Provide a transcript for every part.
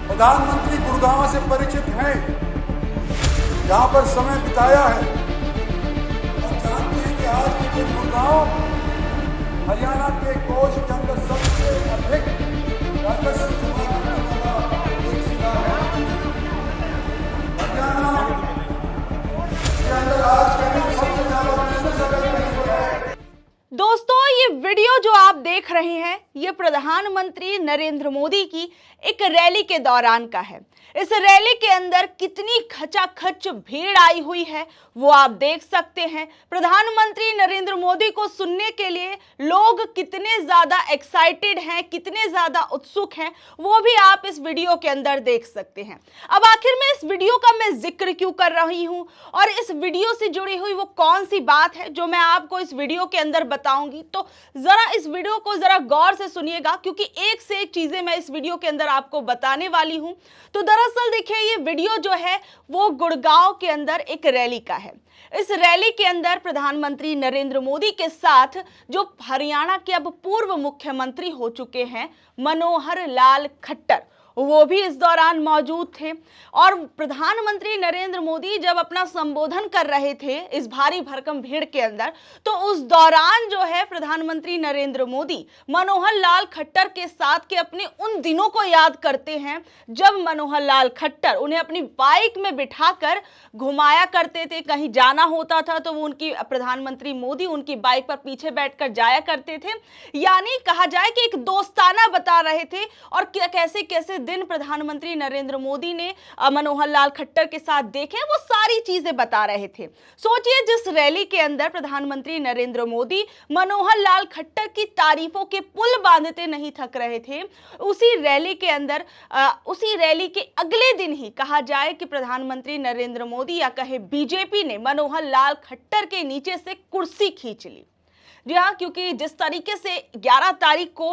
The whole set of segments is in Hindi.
प्रधानमंत्री गुड़गांव से परिचित हैं, यहाँ पर समय बिताया है और जानते हैं कि आज के दिन गुड़गांव हरियाणा के कोष के अंदर सबसे अधिक राजस्व जमा करने वाला एक जिला है। हरियाणा के अंदर आज के दिन सबसे ज्यादा बिजनेस अगर कहीं हो रहा है। दोस्तों, ये वीडियो जो आप देख रहे हैं ये प्रधानमंत्री नरेंद्र मोदी की एक रैली के दौरान का है। इस रैली के अंदर कितनी खचाखच भीड़ आई हुई है वो आप देख सकते हैं। प्रधानमंत्री नरेंद्र मोदी को सुनने के लिए लोग कितने ज्यादा एक्साइटेड हैं, कितने ज्यादा उत्सुक हैं, वो भी आप इस वीडियो के अंदर देख सकते हैं। अब आखिर में इस वीडियो का मैं जिक्र क्यों कर रही हूं और इस वीडियो से जुड़ी हुई वो कौन सी बात है जो मैं आपको इस वीडियो के अंदर बताऊंगी, तो जरा इस वीडियो को जरा गौर से सुनिएगा, क्योंकि एक से एक चीजें मैं इस वीडियो के अंदर आपको बताने वाली हूं। तो दरअसल देखिए, ये वीडियो जो है वो गुड़गांव के अंदर एक रैली का है। इस रैली के अंदर प्रधानमंत्री नरेंद्र मोदी के साथ जो हरियाणा के अब पूर्व मुख्यमंत्री हो चुके हैं मनोहर लाल खट्टर, वो भी इस दौरान मौजूद थे। और प्रधानमंत्री नरेंद्र मोदी जब अपना संबोधन कर रहे थे इस भारी भरकम भीड़ के अंदर, तो उस दौरान जो है प्रधानमंत्री नरेंद्र मोदी मनोहर लाल खट्टर के साथ के अपने उन दिनों को याद करते हैं जब मनोहर लाल खट्टर उन्हें अपनी बाइक में बिठाकर घुमाया करते थे। कहीं जाना होता था तो वो उनकी प्रधानमंत्री मोदी उनकी बाइक पर पीछे बैठकर जाया करते थे। यानी कहा जाए कि एक दोस्ताना बता रहे थे और कैसे कैसे दिन प्रधानमंत्री नरेंद्र मोदी ने मनोहर लाल खट्टर के साथ देखे, वो सारी चीजें बता रहे थे। सोचिए, जिस रैली के अंदर प्रधानमंत्री नरेंद्र मोदी मनोहर लाल खट्टर की तारीफों के पुल बांधते नहीं थक रहे थे, उसी रैली के अंदर उसी रैली के अगले दिन ही कहा जाए कि प्रधानमंत्री नरेंद्र मोदी या कहे बीजेपी ने मनोहर लाल खट्टर के नीचे से कुर्सी खींच ली। जी हाँ, क्योंकि जिस तरीके से 11 तारीख को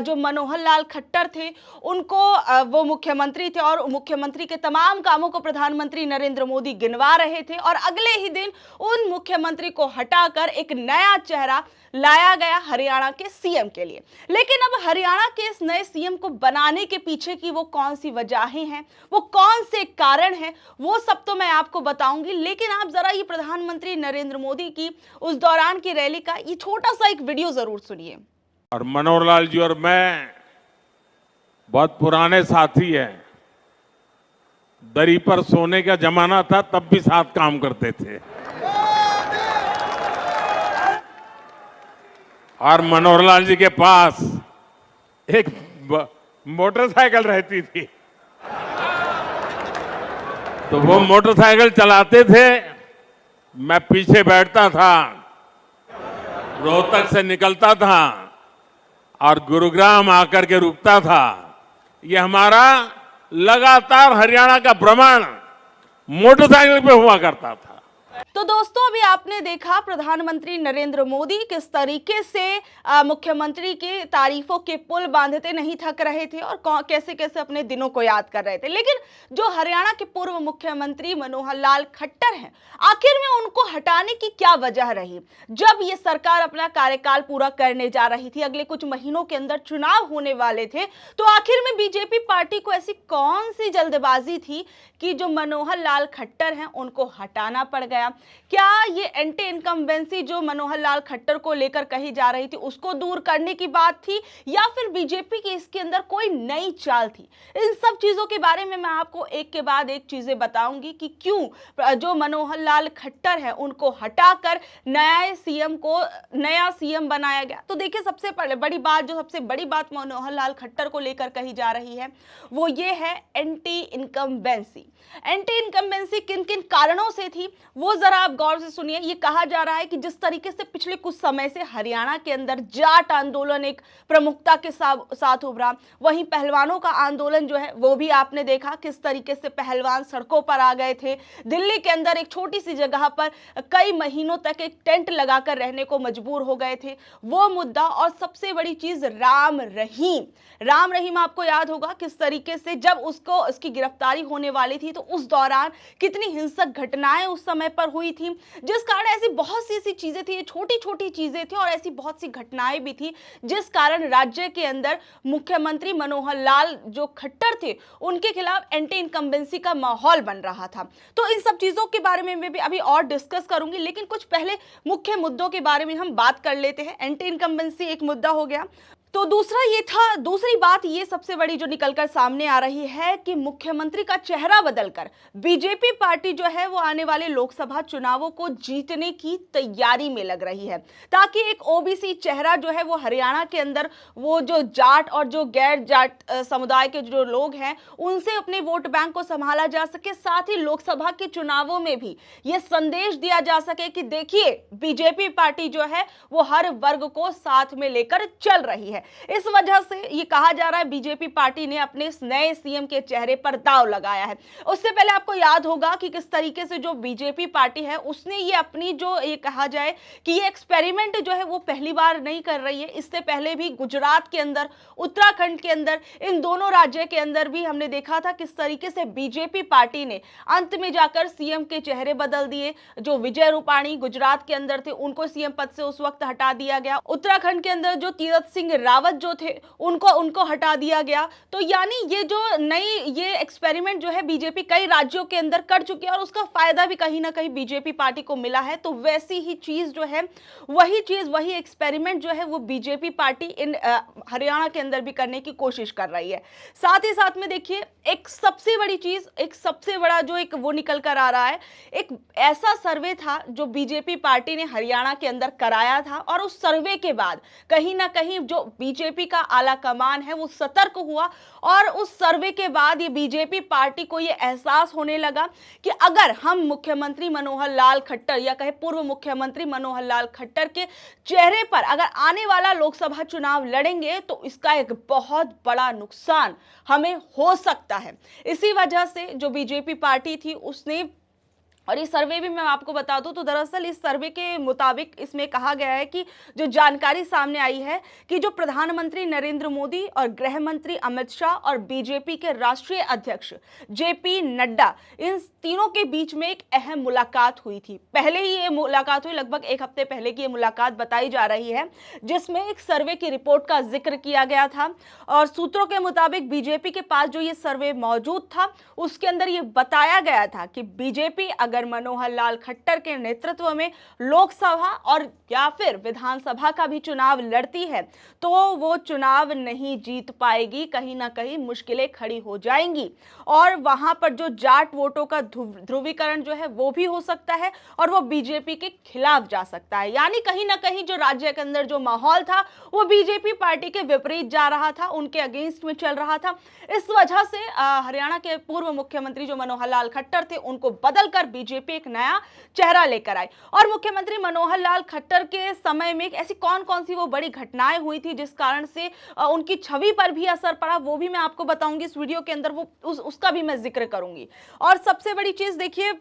जो मनोहर लाल खट्टर थे उनको वो मुख्यमंत्री थे और मुख्यमंत्री के तमाम कामों को प्रधानमंत्री नरेंद्र मोदी गिनवा रहे थे, और अगले ही दिन उन मुख्यमंत्री को हटाकर एक नया चेहरा लाया गया हरियाणा के सीएम के लिए। लेकिन अब हरियाणा के इस नए सीएम को बनाने के पीछे की वो कौन सी वजहें हैं, वो कौन से कारण हैं, वो सब तो मैं आपको बताऊंगी। लेकिन आप जरा ये प्रधानमंत्री नरेंद्र मोदी की उस दौरान की रैली का ये छोटा सा एक वीडियो जरूर सुनिए। और मनोहर लाल जी और मैं बहुत पुराने साथी हैं। दरी पर सोने का जमाना था तब भी साथ काम करते थे। और मनोहर लाल जी के पास एक मोटरसाइकिल रहती थी, तो वो मोटरसाइकिल चलाते थे, मैं पीछे बैठता था, रोहतक से निकलता था और गुरुग्राम आकर के रुकता था। ये हमारा लगातार हरियाणा का भ्रमण मोटरसाइकिल पे हुआ करता था। तो दोस्तों, अभी आपने देखा प्रधानमंत्री नरेंद्र मोदी किस तरीके से मुख्यमंत्री के तारीफों के पुल बांधते नहीं थक रहे थे और कैसे कैसे अपने दिनों को याद कर रहे थे। लेकिन जो हरियाणा के पूर्व मुख्यमंत्री मनोहर लाल खट्टर हैं, आखिर में उनको हटाने की क्या वजह रही? जब ये सरकार अपना कार्यकाल पूरा करने जा रही थी, अगले कुछ महीनों के अंदर चुनाव होने वाले थे, तो आखिर में बीजेपी पार्टी को ऐसी कौन सी जल्दबाजी थी कि जो मनोहर लाल खट्टर हैं उनको हटाना पड़ गया? क्या ये एंटी इनकम्बेंसी जो मनोहर लाल खट्टर को लेकर कही जा रही थी उसको दूर करने की बात थी, या फिर बीजेपी की इसके अंदर कोई नई चाल थी? इन सब चीजों के बारे में मैं आपको एक के बाद एक चीजें बताऊंगी कि क्यों जो मनोहर लाल खट्टर है उनको हटाकर नया सीएम बनाया गया। तो देखिए, सबसे बड़ी बात मनोहर लाल खट्टर को लेकर कही जा रही है वो ये है एंटी इनकम्बेंसी। एंटी इनकम्बेंसी किन किन कारणों से थी वो जरा आप गौर से सुनिए। ये कहा जा रहा है कि जिस तरीके से पिछले कुछ समय से हरियाणा के अंदर जाट आंदोलन एक प्रमुखता के साथ उभरा, वहीं पहलवानों का आंदोलन जो है वो भी आपने देखा किस तरीके से पहलवान सड़कों पर आ गए थे। दिल्ली के अंदर एक छोटी सी जगह पर कई महीनों तक एक टेंट लगाकर रहने को मजबूर हो गए थे, वो मुद्दा। और सबसे बड़ी चीज राम रहीम आपको याद होगा किस तरीके से जब उसकी गिरफ्तारी होने वाली थी तो उस दौरान कितनी हिंसक घटनाएं उस समय पर हुई हुई थी, जिस कारण ऐसी बहुत सी ऐसी चीजें थी, छोटी छोटी चीजें थी और ऐसी बहुत सी घटनाएं भी थी जिस कारण राज्य के अंदर मुख्यमंत्री मनोहर लाल जो खट्टर थे उनके खिलाफ एंटी इनकम्बेंसी का माहौल बन रहा था। तो इन सब चीजों के बारे में मैं भी अभी और डिस्कस करूंगी, लेकिन कुछ पहले मुख्य मुद्दों के बारे में हम बात कर लेते हैं। एंटी इनकम्बेंसी एक मुद्दा हो गया, तो दूसरी बात ये सबसे बड़ी जो निकलकर सामने आ रही है कि मुख्यमंत्री का चेहरा बदलकर बीजेपी पार्टी जो है वो आने वाले लोकसभा चुनावों को जीतने की तैयारी में लग रही है, ताकि एक ओबीसी चेहरा जो है वो हरियाणा के अंदर वो जो जाट और जो गैर जाट समुदाय के जो लोग हैं उनसे अपने वोट बैंक को संभाला जा सके, साथ ही लोकसभा के चुनावों में भी ये संदेश दिया जा सके कि देखिए बीजेपी पार्टी जो है वो हर वर्ग को साथ में लेकर चल रही है। इस वजह से ये कहा जा रहा है बीजेपी पार्टी ने अपने नए सीएम के चेहरे पर दांव लगाया है। उससे पहले आपको याद होगा कि किस तरीके से जो बीजेपी पार्टी है उसने ये अपनी जो ये कहा जाए कि ये एक्सपेरिमेंट जो है वो पहली बार नहीं कर रही है। इससे पहले भी गुजरात के अंदर, उत्तराखंड के अंदर, इन दोनों राज्य के अंदर भी हमने देखा था किस तरीके से बीजेपी पार्टी ने अंत में जाकर सीएम के चेहरे बदल दिए। जो विजय रूपाणी गुजरात के अंदर थे उनको सीएम पद से उस वक्त हटा दिया गया। उत्तराखंड के अंदर जो तीरथ सिंह रावत जो थे उनको हटा दिया गया। तो यानी ये जो नई ये एक्सपेरिमेंट जो है बीजेपी कई राज्यों के अंदर कर चुकी है और उसका फायदा भी कहीं ना कहीं बीजेपी पार्टी को मिला है। तो वैसी ही चीज जो है वही एक्सपेरिमेंट जो है वो बीजेपी पार्टी इन हरियाणा के अंदर भी करने की कोशिश कर रही है। साथ ही साथ में देखिए एक सबसे बड़ी चीज, एक सबसे बड़ा जो एक वो निकल कर आ रहा है, एक ऐसा सर्वे था जो बीजेपी पार्टी ने हरियाणा के अंदर कराया था और उस सर्वे के बाद कहीं ना कहीं जो बीजेपी का आला कमान है वो सतर्क हुआ और उस सर्वे के बाद ये बीजेपी पार्टी को ये एहसास होने लगा कि अगर हम मुख्यमंत्री मनोहर लाल खट्टर या कहे पूर्व मुख्यमंत्री मनोहर लाल खट्टर के चेहरे पर अगर आने वाला लोकसभा चुनाव लड़ेंगे तो इसका एक बहुत बड़ा नुकसान हमें हो सकता है। इसी वजह से जो बीजेपी पार्टी थी उसने, और ये सर्वे भी मैं आपको बता दूं तो दरअसल इस सर्वे के मुताबिक इसमें कहा गया है कि जो जानकारी सामने आई है कि जो प्रधानमंत्री नरेंद्र मोदी और गृह मंत्री अमित शाह और बीजेपी के राष्ट्रीय अध्यक्ष जेपी नड्डा, इन तीनों के बीच में एक अहम मुलाकात हुई थी। पहले ही ये मुलाकात हुई, लगभग एक हफ्ते पहले की ये मुलाकात बताई जा रही है, जिसमें एक सर्वे की रिपोर्ट का जिक्र किया गया था और सूत्रों के मुताबिक बीजेपी के पास जो ये सर्वे मौजूद था उसके अंदर ये बताया गया था कि बीजेपी अगर मनोहर लाल खट्टर के नेतृत्व में लोकसभा और या फिर विधानसभा का भी चुनाव लड़ती है तो वो चुनाव नहीं जीत पाएगी, कहीं ना कहीं मुश्किलें खड़ी हो जाएंगी और वहां पर जो जाट वोटों का ध्रुवीकरण जो है वो भी हो सकता है और वो बीजेपी के खिलाफ जा सकता है। यानी कहीं ना कहीं जो राज्य के अंदर जो माहौल था वो बीजेपी पार्टी के विपरीत जा रहा था, उनके अगेंस्ट में चल रहा था। इस वजह से हरियाणा के पूर्व मुख्यमंत्री जो मनोहर लाल खट्टर थे उनको बदलकर बीजेपी एक नया चेहरा लेकर आई। और मुख्यमंत्री मनोहर लाल खट्टर के समय में ऐसी कौन सी वो बड़ी घटनाएं हुई थी जिस कारण से उनकी छवि पर भी असर पड़ा, वो भी मैं आपको बताऊंगी इस वीडियो के अंदर, वो उसका भी मैं जिक्र करूंगी। और सबसे बड़ी चीज देखिए,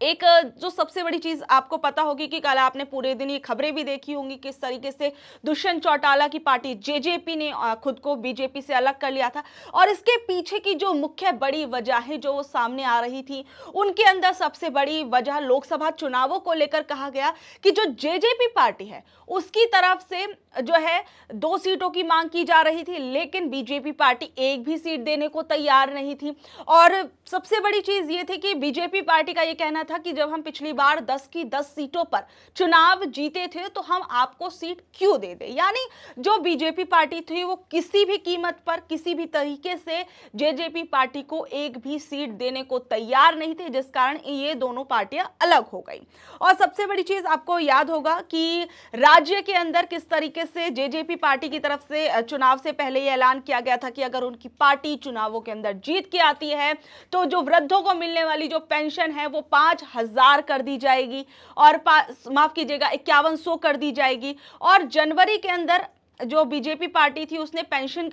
एक जो सबसे बड़ी चीज आपको पता होगी कि कल आपने पूरे दिन ये खबरें भी देखी होंगी किस तरीके से दुष्यंत चौटाला की पार्टी जेजेपी ने खुद को बीजेपी से अलग कर लिया था और इसके पीछे की जो मुख्य बड़ी वजह है जो वो सामने आ रही थी, उनके अंदर सबसे बड़ी वजह लोकसभा चुनावों को लेकर कहा गया कि जो जेजेपी पार्टी है उसकी तरफ से जो है 2 सीटों की मांग की जा रही थी, लेकिन बीजेपी पार्टी एक भी सीट देने को तैयार नहीं थी। और सबसे बड़ी चीज ये थी कि बीजेपी पार्टी का ये कहना था कि जब हम पिछली बार 10 की 10 सीटों पर चुनाव जीते थे तो हम आपको सीट क्यों दे दें। यानी जो बीजेपी पार्टी थी वो किसी भी कीमत पर, किसी भी तरीके से जेजेपी पार्टी को एक भी सीट देने को तैयार नहीं थे, जिस कारण ये दोनों पार्टियां अलग हो गई। और सबसे बड़ी चीज आपको याद होगा कि राज्य के अंदर किस तरीके से जेजेपी पार्टी की तरफ से चुनाव से पहले ये ऐलान किया गया था कि अगर उनकी पार्टी चुनावों के अंदर जीत के आती है तो जो वृद्धों को मिलने वाली जो पेंशन है वो 5,000 कर दी जाएगी और माफ कीजिएगा 5,100 कर दी जाएगी। और जनवरी के अंदर जो बीजेपी पार्टी थी उसने पेंशन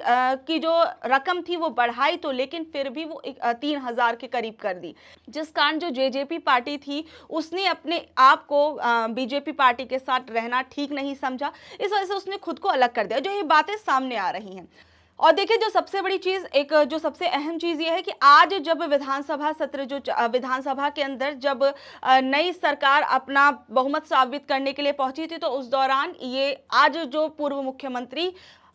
की जो रकम थी वो बढ़ाई तो, लेकिन फिर भी वो 3,000 के करीब कर दी, जिस कारण जो जेजेपी पार्टी थी उसने अपने आप को बीजेपी पार्टी के साथ रहना ठीक नहीं समझा। इस वजह से उसने खुद को अलग कर दिया। जो ये बातें सामने आ रही हैं और देखिए जो सबसे बड़ी चीज, एक जो सबसे अहम चीज ये है कि आज जब विधानसभा सत्र, जो विधानसभा के अंदर जब नई सरकार अपना बहुमत साबित करने के लिए पहुंची थी, तो उस दौरान ये आज जो पूर्व मुख्यमंत्री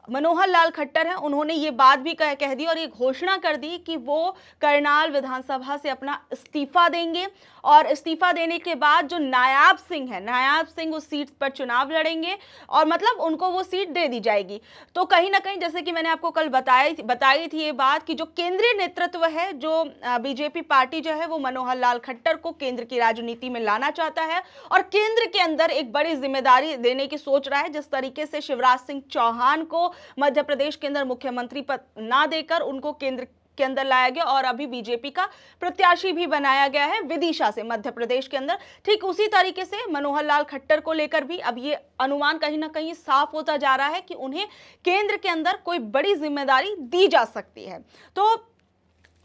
मनोहर लाल खट्टर हैं, उन्होंने ये बात भी कह दी और ये घोषणा कर दी कि वो करनाल विधानसभा से अपना इस्तीफा देंगे और इस्तीफा देने के बाद जो नायाब सिंह है, नायाब सिंह उस सीट पर चुनाव लड़ेंगे और मतलब उनको वो सीट दे दी जाएगी। तो कहीं ना कहीं जैसे कि मैंने आपको कल बताई थी ये बात कि जो केंद्रीय नेतृत्व है, जो बीजेपी पार्टी जो है वो मनोहर लाल खट्टर को केंद्र की राजनीति में लाना चाहता है और केंद्र के अंदर एक बड़ी जिम्मेदारी देने की सोच रहा है। जिस तरीके से शिवराज सिंह चौहान को मध्य प्रदेश के अंदर मुख्यमंत्री पद ना देकर उनको केंद्र के अंदर लाया गया और अभी बीजेपी का प्रत्याशी भी बनाया गया है विदिशा से मध्य प्रदेश के अंदर, ठीक उसी तरीके से मनोहर लाल खट्टर को लेकर भी अब ये अनुमान कहीं ना कहीं साफ होता जा रहा है कि उन्हें केंद्र के अंदर कोई बड़ी जिम्मेदारी दी जा सकती है। तो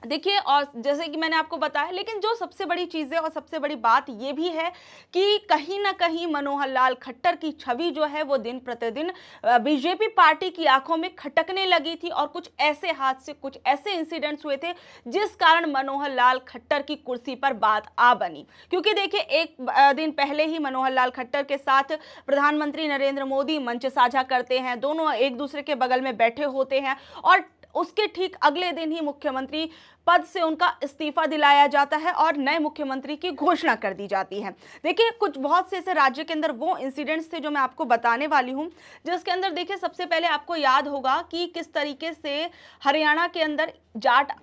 देखिए, और जैसे कि मैंने आपको बताया, लेकिन जो सबसे बड़ी चीज़ है और सबसे बड़ी बात ये भी है कि कहीं ना कहीं मनोहर लाल खट्टर की छवि जो है वो दिन प्रतिदिन बीजेपी पार्टी की आंखों में खटकने लगी थी और कुछ ऐसे हादसे, कुछ ऐसे इंसिडेंट्स हुए थे जिस कारण मनोहर लाल खट्टर की कुर्सी पर बात आ बनी। क्योंकि देखिए, एक दिन पहले ही मनोहर लाल खट्टर के साथ प्रधानमंत्री नरेंद्र मोदी मंच साझा करते हैं, दोनों एक दूसरे के बगल में बैठे होते हैं और उसके ठीक अगले दिन ही मुख्यमंत्री पद से उनका इस्तीफा दिलाया जाता है और नए मुख्यमंत्री की घोषणा कर दी जाती है। देखिए, कुछ बहुत से ऐसे राज्य के अंदर वो इंसिडेंट्स थे जो मैं आपको बताने वाली हूं, जिसके अंदर देखिए सबसे पहले आपको याद होगा कि किस तरीके से हरियाणा के अंदर जाट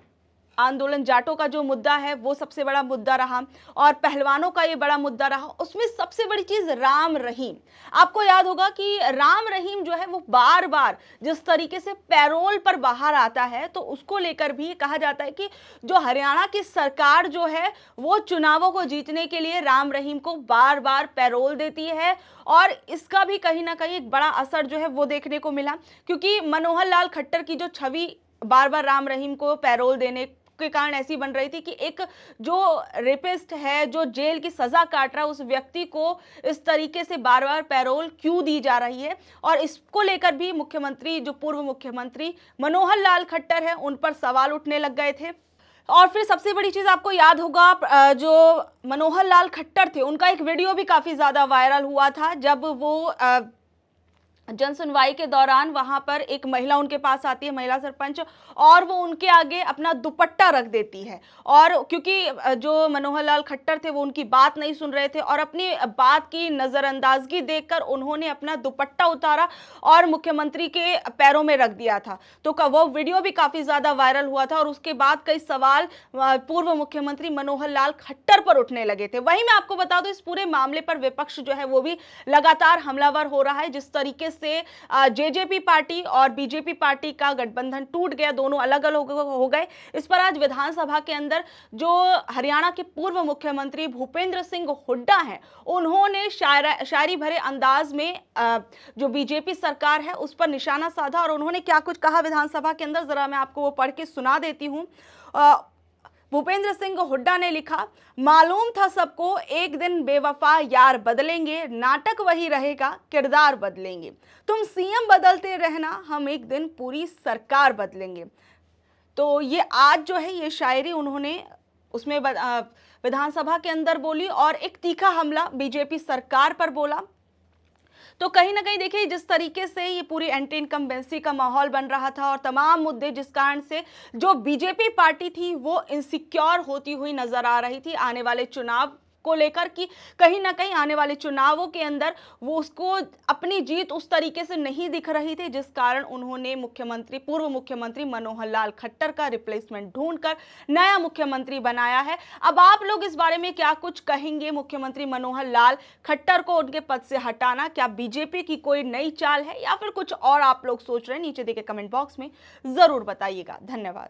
आंदोलन, जाटों का जो मुद्दा है वो सबसे बड़ा मुद्दा रहा और पहलवानों का ये बड़ा मुद्दा रहा। उसमें सबसे बड़ी चीज राम रहीम, आपको याद होगा कि राम रहीम जो है वो बार बार जिस तरीके से पैरोल पर बाहर आता है, तो उसको लेकर भी कहा जाता है कि जो हरियाणा की सरकार जो है वो चुनावों को जीतने के लिए राम रहीम को बार बार पैरोल देती है और इसका भी कहीं ना कहीं एक बड़ा असर जो है वो देखने को मिला। क्योंकि मनोहर लाल खट्टर की जो छवि बार बार राम रहीम को पैरोल देने के कारण ऐसी बन रही थी कि एक जो रेपिस्ट है, जो जेल की सजा काट रहा है, उस व्यक्ति को इस तरीके से बार बार पैरोल क्यों दी जा रही है। और इसको लेकर भी मुख्यमंत्री, जो पूर्व मुख्यमंत्री मनोहर लाल खट्टर है, उन पर सवाल उठने लग गए थे। और फिर सबसे बड़ी चीज आपको याद होगा, जो मनोहर लाल खट्टर थे उनका एक वीडियो भी काफी ज्यादा वायरल हुआ था, जब वो जन सुनवाई के दौरान वहां पर एक महिला उनके पास आती है, महिला सरपंच, और वो उनके आगे अपना दुपट्टा रख देती है। और क्योंकि जो मनोहर लाल खट्टर थे वो उनकी बात नहीं सुन रहे थे और अपनी बात की नजरअंदाजगी देखकर उन्होंने अपना दुपट्टा उतारा और मुख्यमंत्री के पैरों में रख दिया था। तो वो वीडियो भी काफी ज्यादा वायरल हुआ था और उसके बाद कई सवाल पूर्व मुख्यमंत्री मनोहर लाल खट्टर पर उठने लगे थे। वहीं मैं आपको बता दूं, इस पूरे मामले पर विपक्ष जो है वो भी लगातार हमलावर हो रहा है। जिस तरीके से जेजेपी पार्टी और बीजेपी पार्टी का गठबंधन टूट गया, दोनों अलग अलग हो गए, इस पर आज विधानसभा के अंदर जो हरियाणा के पूर्व मुख्यमंत्री भूपेंद्र सिंह हुड्डा हैं, उन्होंने शायरी भरे अंदाज में जो बीजेपी सरकार है उस पर निशाना साधा और उन्होंने क्या कुछ कहा विधानसभा के अंदर, जरा मैं आपको वो पढ़ के सुना देती हूं। भूपेंद्र सिंह हुड्डा ने लिखा, मालूम था सबको एक दिन बेवफा यार बदलेंगे, नाटक वही रहेगा किरदार बदलेंगे, तुम सीएम बदलते रहना, हम एक दिन पूरी सरकार बदलेंगे। तो ये आज जो है ये शायरी उन्होंने उसमें विधानसभा के अंदर बोली और एक तीखा हमला बीजेपी सरकार पर बोला। तो कहीं ना कहीं देखिए, जिस तरीके से ये पूरी एंटी इनकम्बेंसी का माहौल बन रहा था और तमाम मुद्दे जिस कारण से जो बीजेपी पार्टी थी वो इनसिक्योर होती हुई नजर आ रही थी आने वाले चुनाव को लेकर, कि कहीं ना कहीं आने वाले चुनावों के अंदर वो उसको अपनी जीत उस तरीके से नहीं दिख रही थी, जिस कारण उन्होंने पूर्व मुख्यमंत्री मनोहर लाल खट्टर का रिप्लेसमेंट ढूंढकर नया मुख्यमंत्री बनाया है। अब आप लोग इस बारे में क्या कुछ कहेंगे? मुख्यमंत्री मनोहर लाल खट्टर को उनके पद से हटाना क्या बीजेपी की कोई नई चाल है या फिर कुछ और आप लोग सोच रहे हैं? नीचे देखे कमेंट बॉक्स में जरूर बताइएगा। धन्यवाद।